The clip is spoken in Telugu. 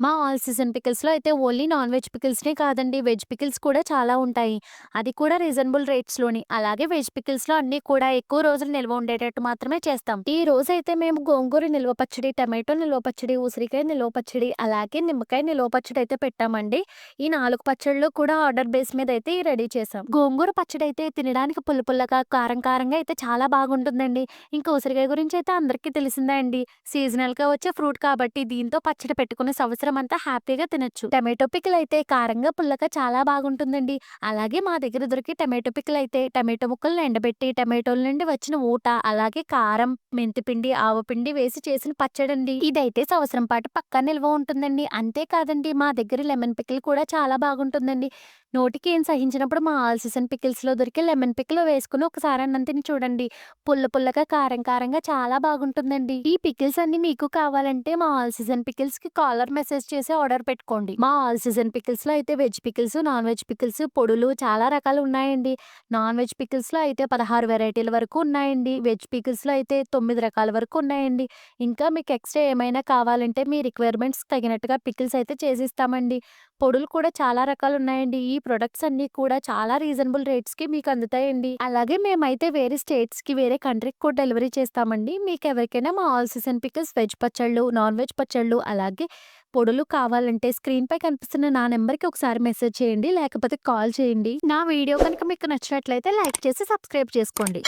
మా ఆల్ సీజన్ పికిల్స్‌లో అయితే ఓన్లీ నాన్ వెజ్ పికిల్స్‌నే కాదండి. వెజ్ పికిల్స్ కూడా చాలా ఉంటాయి. అది కూడా రీజనబుల్ రేట్స్‌లోని. అలాగే వెజ్ పికిల్స్‌లో అన్నీ కూడా ఎక్కువ రోజులు నిల్వ ఉండేటట్టు మాత్రమే చేస్తాం. ఈ రోజైతే మేము గోంగూర నిల్వ పచ్చడి, టమాటో నిల్వ పచ్చడి, ఉసిరికాయ నిల్వ పచ్చడి, అలాగే నిమ్మకాయ నిల్వ పచ్చడి అయితే పెట్టామండి. ఈ 4 పచ్చళ్ళు కూడా ఆర్డర్ బేస్ మీద అయితే రెడీ చేసాం. గోంగూర పచ్చడి అయితే తినడానికి పుల్ల పుల్లగా, కారం కారంగా అయితే చాలా బాగుంటుందండి. ఇంకా ఉసిరికాయ గురించి అయితే అందరికీ తెలిసిందే అండి. సీజనల్‌గా వచ్చే ఫ్రూట్ కాబట్టి దీంతో పచ్చడి పెట్టుకుని సంవత్సరం అంతా హ్యాపీగా తినొచ్చు. టమాటో పికిల్ అయితే కారంగా, పుల్లగా చాలా బాగుంటుందండి. అలాగే మా దగ్గర దొరికే టమాటో పికిల్ అయితే టమాటో ముక్కలను ఎండబెట్టి, టమాటోల నుండి వచ్చిన ఊట, అలాగే కారం, మెంతిపిండి, ఆవపిండి వేసి చేసిన పచ్చడండి. ఇదైతే సంవత్సరం పాటు పక్కా నిల్వ ఉంటుందండి. అంతే కాదండి మా దగ్గర లెమన్ పికిల్ కూడా చాలా బాగుంటుందండి. నోటికి ఏం సహించినప్పుడు మా ఆల్ సీజన్ పికిల్స్‌లో దొరికే లెమన్ పికిల్ వేసుకొని ఒకసారి అన్నం తిని చూడండి. పుల్ల పుల్లగా, కారం కారంగా చాలా బాగుంటుందండి. ఈ పికిల్స్ అన్నీ మీకు కావాలంటే మా ఆల్ సీజన్ పికిల్స్‌కి కాలర్ మెసేజ్ చేసి ఆర్డర్ పెట్టుకోండి. మా ఆల్ సీజన్ పికిల్స్‌లో అయితే veg pickles, non veg pickles, పొడులు చాలా రకాలు ఉన్నాయండి. నాన్ వెజ్ పికిల్స్‌లో అయితే 16 వెరైటీల వరకు ఉన్నాయండి. వెజ్ పికిల్స్‌లో అయితే 9 రకాల వరకు ఉన్నాయండి. ఇంకా మీకు ఎక్స్‌ట్రా ఏమైనా కావాలంటే మీ రిక్వైర్మెంట్స్ తగినట్టుగా పికిల్స్ అయితే చేసిస్తామండి. పొడులు కూడా చాలా రకాలున్నాయండి. ఈ ప్రొడక్ట్స్ అన్నీ కూడా చాలా రీజనబుల్ రేట్స్‌కి మీకు అందుతాయండి. అలాగే మేమైతే వేరే స్టేట్స్‌కి, వేరే కంట్రీకి కూడా డెలివరీ చేస్తామండి. మీకెవరికైనా మా ఆల్ సీజన్ పికిల్స్, వెజ్ పచ్చళ్ళు, నాన్ వెజ్ పచ్చళ్ళు, అలాగే పొడులు కావాలంటే స్క్రీన్‌పై కనిపిస్తున్న నా నంబర్‌కి ఒకసారి మెసేజ్ చేయండి. లేకపోతే కాల్ చేయండి. నా వీడియో కనుక మీకు నచ్చినట్లయితే లైక్ చేసి సబ్స్క్రైబ్ చేసుకోండి.